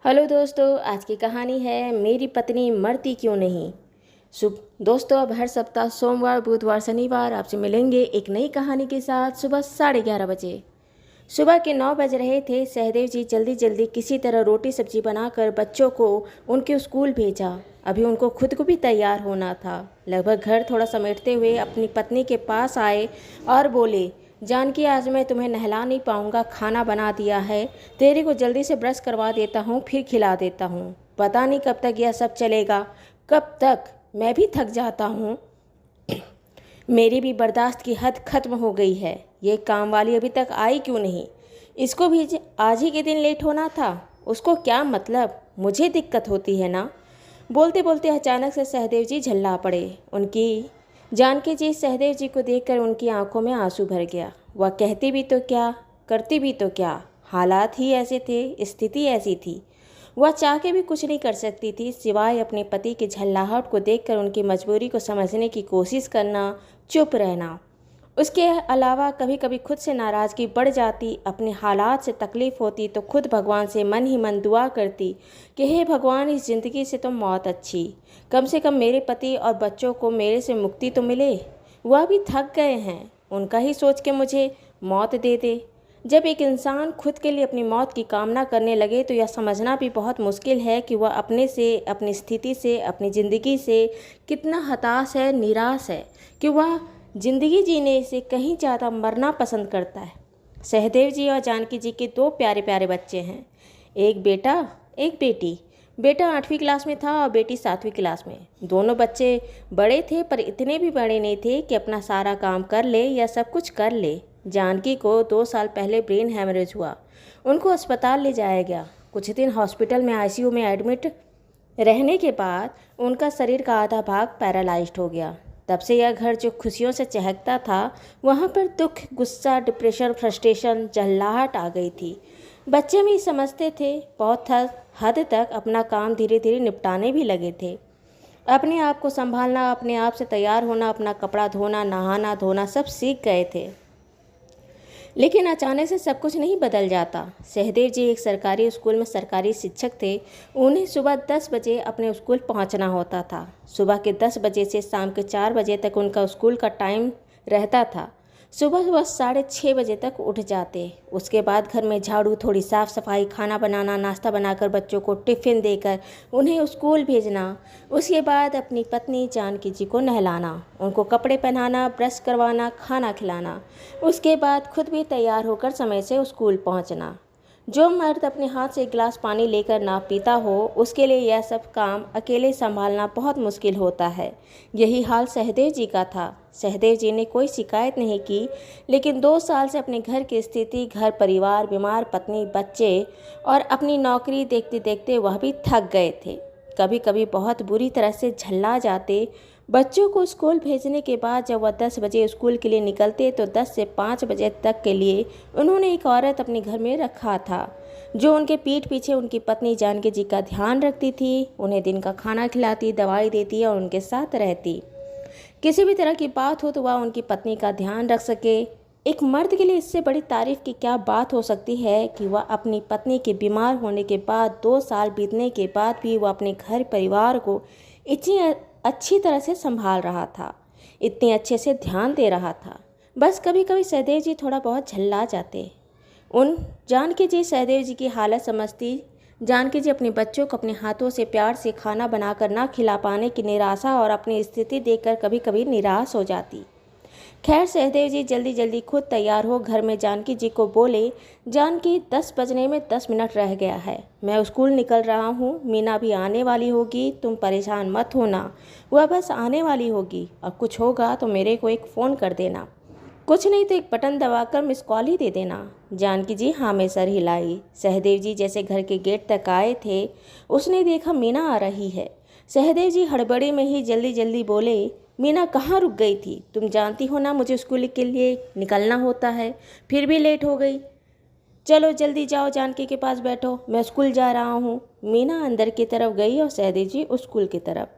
Hello दोस्तों, आज की कहानी है मेरी पत्नी मरती क्यों नहीं। शुभ दोस्तों, अब हर सप्ताह सोमवार, बुधवार, शनिवार आपसे मिलेंगे एक नई कहानी के साथ सुबह 11:30 बजे। सुबह के 9 बज रहे थे। सहदेव जी जल्दी जल्दी किसी तरह रोटी सब्जी बनाकर बच्चों को उनके स्कूल भेजा। अभी उनको खुद को भी तैयार होना था। लगभग घर थोड़ा समेटते हुए अपनी पत्नी के पास आए और बोले, जानकी, आज मैं तुम्हें नहला नहीं पाऊंगा, खाना बना दिया है। तेरे को जल्दी से ब्रश करवा देता हूँ, फिर खिला देता हूँ। पता नहीं कब तक यह सब चलेगा, कब तक। मैं भी थक जाता हूँ। मेरी भी बर्दाश्त की हद खत्म हो गई है। ये काम वाली अभी तक आई क्यों नहीं? इसको भी आज ही के दिन लेट होना था। उसको क्या मतलब, मुझे दिक्कत होती है ना। बोलते बोलते अचानक से सहदेव जी झल्ला पड़े। उनकी जानकी जी सहदेव जी को देखकर उनकी आंखों में आंसू भर गया। वह कहती भी तो क्या, करती भी तो क्या। हालात ही ऐसे थे, स्थिति ऐसी थी। वह चाह के भी कुछ नहीं कर सकती थी सिवाय अपने पति की झल्लाहट को देखकर उनकी मजबूरी को समझने की कोशिश करना, चुप रहना। उसके अलावा कभी कभी खुद से नाराज़गी बढ़ जाती। अपने हालात से तकलीफ़ होती तो खुद भगवान से मन ही मन दुआ करती कि हे भगवान, इस ज़िंदगी से तो मौत अच्छी। कम से कम मेरे पति और बच्चों को मेरे से मुक्ति तो मिले। वह भी थक गए हैं, उनका ही सोच के मुझे मौत दे दे। जब एक इंसान खुद के लिए अपनी मौत की कामना करने लगे तो यह समझना भी बहुत मुश्किल है कि वह अपने से, अपनी स्थिति से, अपनी ज़िंदगी से कितना हताश है, निराश है, कि वह ज़िंदगी जीने से कहीं ज़्यादा मरना पसंद करता है। सहदेव जी और जानकी जी के 2 प्यारे प्यारे बच्चे हैं, एक बेटा एक बेटी। बेटा 8वीं क्लास में था और बेटी 7वीं क्लास में। दोनों बच्चे बड़े थे पर इतने भी बड़े नहीं थे कि अपना सारा काम कर ले या सब कुछ कर ले। जानकी को 2 साल पहले ब्रेन हैमरेज हुआ। उनको अस्पताल ले जाया गया। कुछ दिन हॉस्पिटल में आईसीयू में एडमिट रहने के बाद उनका शरीर का आधा भाग पैरालाइज्ड हो गया। तब से यह घर जो खुशियों से चहकता था, वहाँ पर दुख, गुस्सा, डिप्रेशन, फ्रस्ट्रेशन, जल्लाहट आ गई थी। बच्चे भी समझते थे, बहुत हद तक अपना काम धीरे धीरे निपटाने भी लगे थे। अपने आप को संभालना, अपने आप से तैयार होना, अपना कपड़ा धोना, नहाना धोना सब सीख गए थे। लेकिन अचानक से सब कुछ नहीं बदल जाता। सहदेव जी एक सरकारी स्कूल में सरकारी शिक्षक थे। उन्हें सुबह 10 बजे अपने स्कूल पहुंचना होता था। सुबह के 10 बजे से शाम के 4 बजे तक उनका स्कूल का टाइम रहता था। सुबह वह 6:30 बजे तक उठ जाते। उसके बाद घर में झाड़ू, थोड़ी साफ़ सफाई, खाना बनाना, नाश्ता बनाकर बच्चों को टिफ़िन देकर उन्हें स्कूल भेजना। उसके बाद अपनी पत्नी जानकी जी को नहलाना, उनको कपड़े पहनाना, ब्रश करवाना, खाना खिलाना। उसके बाद खुद भी तैयार होकर समय से स्कूल पहुंचना। जो मर्द अपने हाथ से एक गिलास पानी लेकर ना पीता हो, उसके लिए यह सब काम अकेले संभालना बहुत मुश्किल होता है। यही हाल सहदेव जी का था। सहदेव जी ने कोई शिकायत नहीं की, लेकिन 2 साल से अपने घर की स्थिति, घर परिवार, बीमार पत्नी, बच्चे और अपनी नौकरी देखते देखते वह भी थक गए थे। कभी कभी बहुत बुरी तरह से झल्ला जाते। बच्चों को स्कूल भेजने के बाद जब वह 10 बजे स्कूल के लिए निकलते तो 10 से 5 बजे तक के लिए उन्होंने एक औरत अपने घर में रखा था, जो उनके पीठ पीछे उनकी पत्नी जानकी जी का ध्यान रखती थी, उन्हें दिन का खाना खिलाती, दवाई देती और उनके साथ रहती। किसी भी तरह की बात हो तो वह उनकी पत्नी का ध्यान रख सके। एक मर्द के लिए इससे बड़ी तारीफ की क्या बात हो सकती है कि वह अपनी पत्नी के बीमार होने के बाद 2 साल बीतने के बाद भी वह अपने घर परिवार को इतनी अच्छी तरह से संभाल रहा था, इतने अच्छे से ध्यान दे रहा था। बस कभी कभी सहदेव जी थोड़ा बहुत झल्ला जाते। उन जानकी जी सहदेव जी की हालत समझती। जानकी जी अपने बच्चों को अपने हाथों से प्यार से खाना बनाकर ना खिला पाने की निराशा और अपनी स्थिति देखकर कभी कभी निराश हो जाती। खैर, सहदेव जी जल्दी जल्दी खुद तैयार हो घर में जानकी जी को बोले, जानकी, 10 बजने में 10 मिनट रह गया है, मैं स्कूल निकल रहा हूँ। मीना भी आने वाली होगी, तुम परेशान मत होना, वह बस आने वाली होगी और कुछ होगा तो मेरे को एक फ़ोन कर देना, कुछ नहीं तो एक बटन दबाकर मिस कॉल ही दे देना। जानकी जी हाँ में सर हिलाई। सहदेव जी जैसे घर के गेट तक आए थे, उसने देखा मीना आ रही है। सहदेव जी हड़बड़ी में ही जल्दी जल्दी बोले, मीना कहाँ रुक गई थी? तुम जानती हो ना मुझे स्कूल के लिए निकलना होता है, फिर भी लेट हो गई। चलो जल्दी जाओ, जानकी के पास बैठो, मैं स्कूल जा रहा हूँ। मीना अंदर की तरफ गई और सहदेव जी उस स्कूल की तरफ।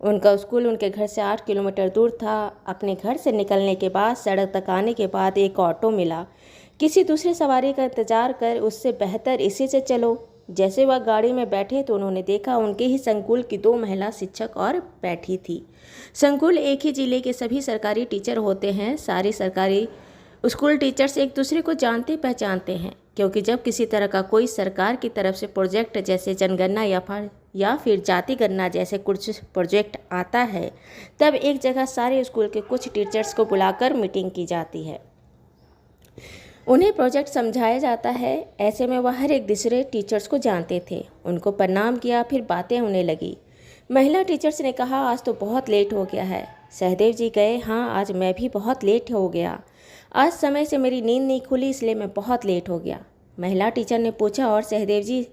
उनका स्कूल उनके घर से 8 किलोमीटर दूर था। अपने घर से निकलने के बाद सड़क तक आने के बाद एक ऑटो मिला। किसी दूसरे सवारी का इंतज़ार कर उससे बेहतर इसी से चलो। जैसे वह गाड़ी में बैठे तो उन्होंने देखा उनके ही संकुल की 2 महिला शिक्षक और बैठी थी। संकुल एक ही जिले के सभी सरकारी टीचर होते हैं। सारे सरकारी स्कूल टीचर्स एक दूसरे को जानते पहचानते हैं, क्योंकि जब किसी तरह का कोई सरकार की तरफ से प्रोजेक्ट जैसे जनगणना या फिर जाति गणना जैसे कुछ प्रोजेक्ट आता है, तब एक जगह सारे स्कूल के कुछ टीचर्स को बुलाकर मीटिंग की जाती है। उन्हें प्रोजेक्ट समझाया जाता है। ऐसे में वह हर एक दूसरे टीचर्स को जानते थे। उनको प्रणाम किया, फिर बातें होने लगी। महिला टीचर्स ने कहा, आज तो बहुत लेट हो गया है। सहदेव जी गए, हाँ आज मैं भी बहुत लेट हो गया। आज समय से मेरी नींद नहीं खुली, इसलिए मैं बहुत लेट हो गया। महिला टीचर ने पूछा, और सहदेव जी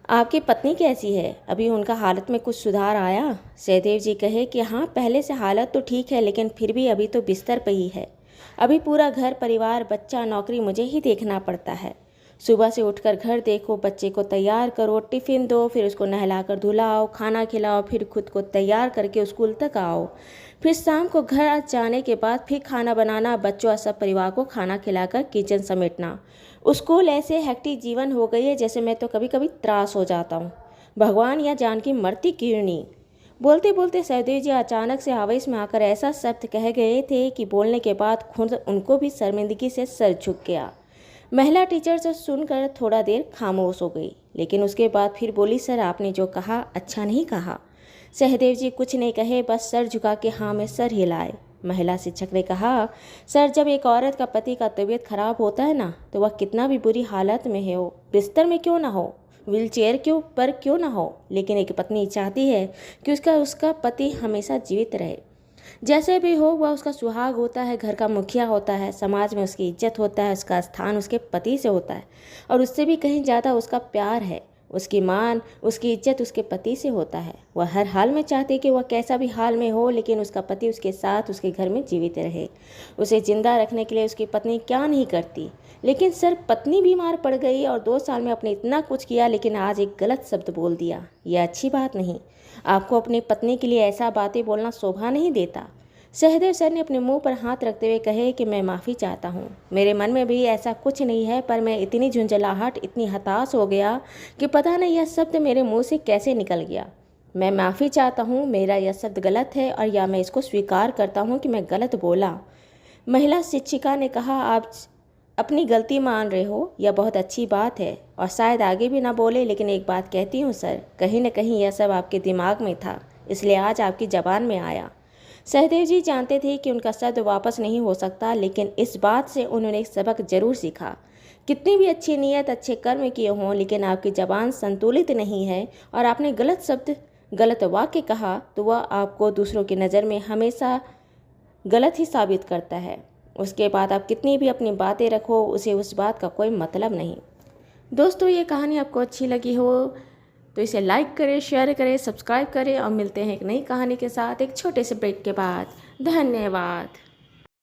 आपकी पत्नी कैसी है? अभी उनका हालत में कुछ सुधार आया? सहदेव जी कहे कि हाँ, पहले से हालत तो ठीक है, लेकिन फिर भी अभी तो बिस्तर पर ही है। अभी पूरा घर परिवार बच्चा नौकरी मुझे ही देखना पड़ता है। सुबह से उठकर घर देखो, बच्चे को तैयार करो, टिफ़िन दो, फिर उसको नहलाकर धुलाओ, खाना खिलाओ, फिर खुद को तैयार करके स्कूल तक आओ। फिर शाम को घर जाने के बाद फिर खाना बनाना, बच्चों और सब परिवार को खाना खिलाकर किचन समेटना। स्कूल ऐसे हेक्टिक जीवन हो गई है जैसे मैं तो कभी कभी त्रास हो जाता हूँ। भगवान या जानकी मरती क्यों नहीं? बोलते बोलते सहदेव जी अचानक से आवेश में आकर ऐसा शब्द कह गए थे कि बोलने के बाद खुद उनको भी शर्मिंदगी से सर झुक गया। महिला टीचर से सुनकर थोड़ा देर खामोश हो गई, लेकिन उसके बाद फिर बोली, सर आपने जो कहा अच्छा नहीं कहा। सहदेव जी कुछ नहीं कहे, बस सर झुका के हाँ में सर हिलाए। महिला शिक्षक ने कहा, सर जब एक औरत का पति का तबीयत खराब होता है ना, तो वह कितना भी बुरी हालत में हो, बिस्तर में क्यों ना हो, व्हीलचेयर के ऊपर क्यों ना हो, लेकिन एक पत्नी चाहती है कि उसका पति हमेशा जीवित रहे। जैसे भी हो वह उसका सुहाग होता है, घर का मुखिया होता है, समाज में उसकी इज्जत होता है, उसका स्थान उसके पति से होता है, और उससे भी कहीं ज़्यादा उसका प्यार है, उसकी मान, उसकी इज्जत उसके पति से होता है। वह हर हाल में चाहती है कि वह कैसा भी हाल में हो, लेकिन उसका पति उसके साथ उसके घर में जीवित रहे। उसे जिंदा रखने के लिए उसकी पत्नी क्या नहीं करती। लेकिन सर पत्नी बीमार पड़ गई और 2 साल में आपने इतना कुछ किया, लेकिन आज एक गलत शब्द बोल दिया। यह अच्छी बात नहीं। आपको अपनी पत्नी के लिए ऐसा बातें बोलना शोभा नहीं देता। सहदेव सर ने अपने मुंह पर हाथ रखते हुए कहे कि मैं माफ़ी चाहता हूँ। मेरे मन में भी ऐसा कुछ नहीं है, पर मैं इतनी झुंझलाहट, इतनी हताश हो गया कि पता नहीं यह शब्द मेरे मुंह से कैसे निकल गया। मैं माफ़ी चाहता हूँ, मेरा यह शब्द गलत है, और या मैं इसको स्वीकार करता हूँ कि मैं गलत बोला। महिला शिक्षिका ने कहा, आप अपनी गलती मान रहे हो, यह बहुत अच्छी बात है, और शायद आगे भी ना बोले, लेकिन एक बात कहती हूँ सर, कहीं न कहीं यह सब आपके दिमाग में था, इसलिए आज आपकी ज़बान में आया। सहदेव जी जानते थे कि उनका शब्द वापस नहीं हो सकता, लेकिन इस बात से उन्होंने एक सबक जरूर सीखा। कितनी भी अच्छी नीयत, अच्छे कर्म किए हों, लेकिन आपकी ज़बान संतुलित नहीं है और आपने गलत शब्द, गलत वाक्य कहा, तो वह आपको दूसरों की नज़र में हमेशा गलत ही साबित करता है। उसके बाद आप कितनी भी अपनी बातें रखो, उसे उस बात का कोई मतलब नहीं। दोस्तों, ये कहानी आपको अच्छी लगी हो तो इसे लाइक करें, शेयर करें, सब्सक्राइब करें, और मिलते हैं एक नई कहानी के साथ एक छोटे से ब्रेक के बाद। धन्यवाद।